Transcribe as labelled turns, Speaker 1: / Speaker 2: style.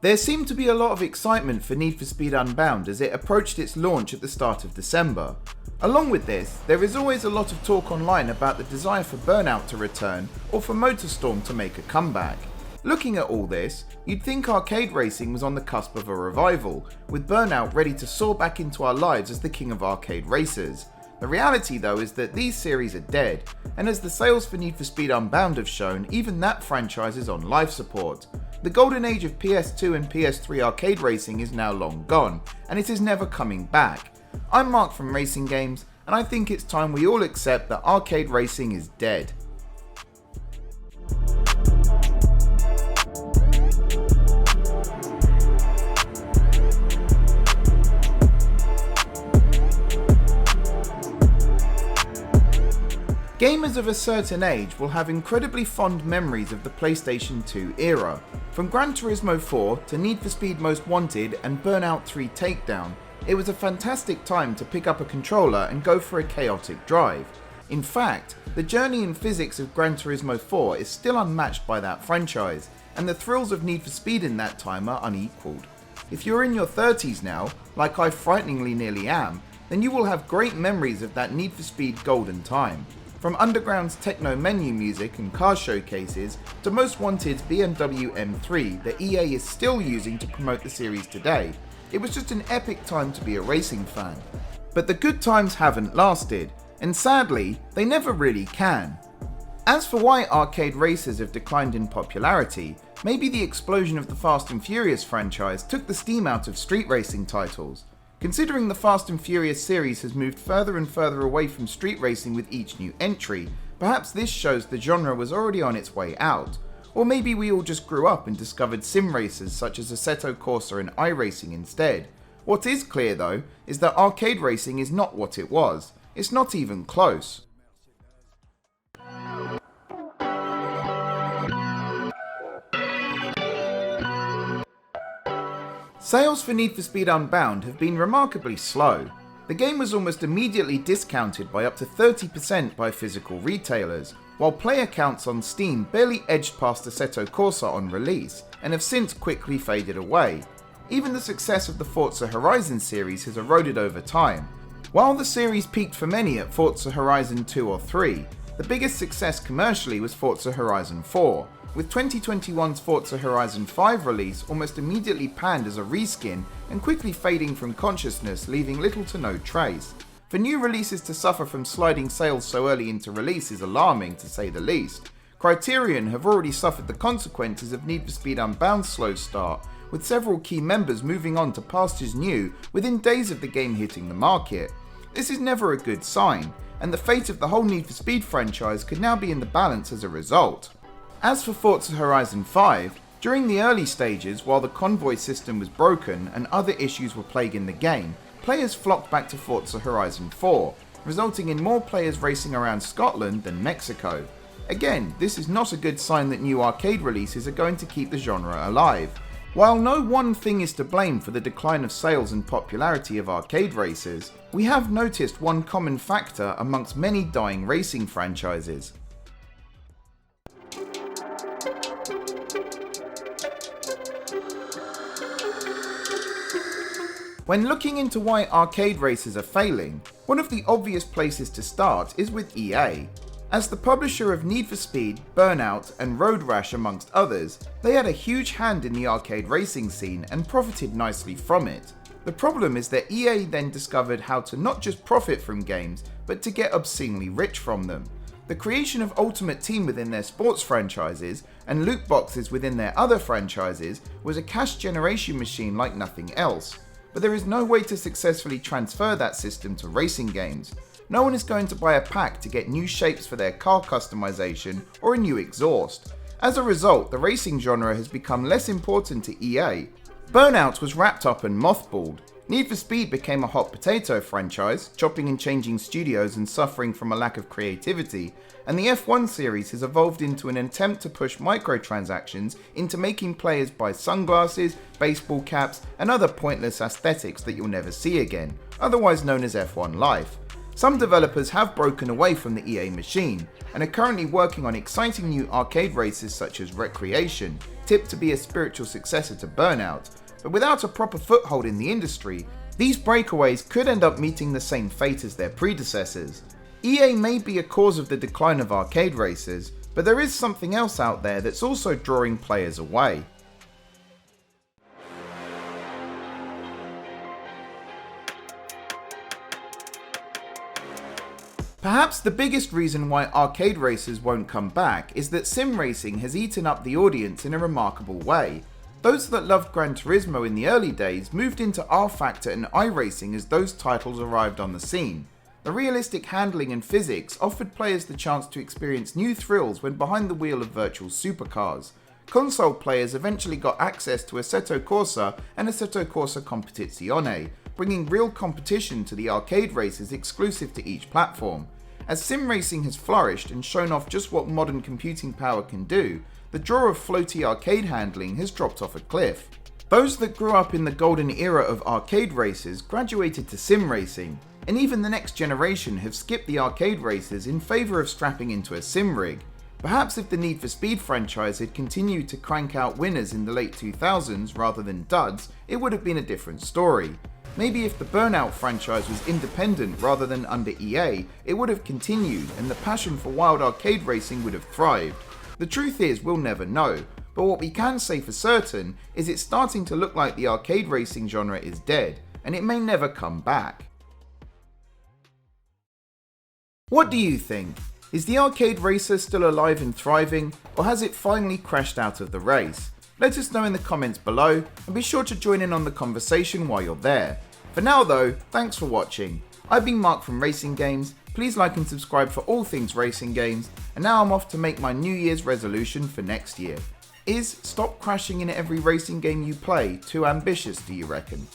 Speaker 1: There seemed to be a lot of excitement for Need for Speed Unbound as it approached its launch at the start of December. Along with this, there is always a lot of talk online about the desire for Burnout to return or for MotorStorm to make a comeback. Looking at all this, you'd think arcade racing was on the cusp of a revival, with Burnout ready to soar back into our lives as the king of arcade racers. The reality though is that these series are dead, and as the sales for Need for Speed Unbound have shown, even that franchise is on life support. The golden age of PS2 and PS3 arcade racing is now long gone, and it is never coming back. I'm Mark from RacingGames, and I think it's time we all accept that arcade racing is dead. Gamers of a certain age will have incredibly fond memories of the PlayStation 2 era. From Gran Turismo 4 to Need for Speed Most Wanted and Burnout 3 Takedown, it was a fantastic time to pick up a controller and go for a chaotic drive. In fact, the journey and physics of Gran Turismo 4 is still unmatched by that franchise, and the thrills of Need for Speed in that time are unequalled. If you're in your 30s now, like I frighteningly nearly am, then you will have great memories of that Need for Speed golden time. From Underground's techno menu music and car showcases to Most Wanted's BMW M3 that EA is still using to promote the series today, it was just an epic time to be a racing fan. But the good times haven't lasted, and sadly, they never really can. As for why arcade racers have declined in popularity, maybe the explosion of the Fast and Furious franchise took the steam out of street racing titles. Considering the Fast and Furious series has moved further and further away from street racing with each new entry, perhaps this shows the genre was already on its way out. Or maybe we all just grew up and discovered sim racers such as Assetto Corsa and iRacing instead. What is clear though, is that arcade racing is not what it was. It's not even close. Sales for Need for Speed Unbound have been remarkably slow. The game was almost immediately discounted by up to 30% by physical retailers, while player counts on Steam barely edged past Assetto Corsa on release, and have since quickly faded away. Even the success of the Forza Horizon series has eroded over time. While the series peaked for many at Forza Horizon 2 or 3, the biggest success commercially was Forza Horizon 4, with 2021's Forza Horizon 5 release almost immediately panned as a reskin and quickly fading from consciousness, leaving little to no trace. For new releases to suffer from sliding sales so early into release is alarming, to say the least. Criterion have already suffered the consequences of Need for Speed Unbound's slow start, with several key members moving on to pastures new within days of the game hitting the market. This is never a good sign, and the fate of the whole Need for Speed franchise could now be in the balance as a result. As for Forza Horizon 5, during the early stages, while the convoy system was broken and other issues were plaguing the game, players flocked back to Forza Horizon 4, resulting in more players racing around Scotland than Mexico. Again, this is not a good sign that new arcade releases are going to keep the genre alive. While no one thing is to blame for the decline of sales and popularity of arcade racers, we have noticed one common factor amongst many dying racing franchises. When looking into why arcade racers are failing, one of the obvious places to start is with EA. As the publisher of Need for Speed, Burnout and Road Rash amongst others, they had a huge hand in the arcade racing scene and profited nicely from it. The problem is that EA then discovered how to not just profit from games, but to get obscenely rich from them. The creation of Ultimate Team within their sports franchises and loot boxes within their other franchises was a cash generation machine like nothing else. But there is no way to successfully transfer that system to racing games. No one is going to buy a pack to get new shapes for their car customization or a new exhaust. As a result, the racing genre has become less important to EA. Burnout was wrapped up and mothballed. Need for Speed became a hot potato franchise, chopping and changing studios and suffering from a lack of creativity, and the F1 series has evolved into an attempt to push microtransactions into making players buy sunglasses, baseball caps, and other pointless aesthetics that you'll never see again, otherwise known as F1 Life. Some developers have broken away from the EA machine, and are currently working on exciting new arcade races such as Recreation, tipped to be a spiritual successor to Burnout, but without a proper foothold in the industry, these breakaways could end up meeting the same fate as their predecessors. EA may be a cause of the decline of arcade racers, but there is something else out there that's also drawing players away. Perhaps the biggest reason why arcade racers won't come back is that sim racing has eaten up the audience in a remarkable way. Those that loved Gran Turismo in the early days moved into R-Factor and iRacing as those titles arrived on the scene. The realistic handling and physics offered players the chance to experience new thrills when behind the wheel of virtual supercars. Console players eventually got access to Assetto Corsa and Assetto Corsa Competizione, bringing real competition to the arcade races exclusive to each platform. As sim racing has flourished and shown off just what modern computing power can do, the draw of floaty arcade handling has dropped off a cliff. Those that grew up in the golden era of arcade races graduated to sim racing, and even the next generation have skipped the arcade races in favour of strapping into a sim rig. Perhaps if the Need for Speed franchise had continued to crank out winners in the late 2000s rather than duds, it would have been a different story. Maybe if the Burnout franchise was independent rather than under EA, it would have continued and the passion for wild arcade racing would have thrived. The truth is, we'll never know, but what we can say for certain is it's starting to look like the arcade racing genre is dead, and it may never come back. What do you think? Is the arcade racer still alive and thriving, or has it finally crashed out of the race? Let us know in the comments below, and be sure to join in on the conversation while you're there. For now though, thanks for watching. I've been Mark from RacingGames. Please like and subscribe for all things racing games, and now I'm off to make my New Year's resolution for next year. Is stop crashing in every racing game you play too ambitious, do you reckon?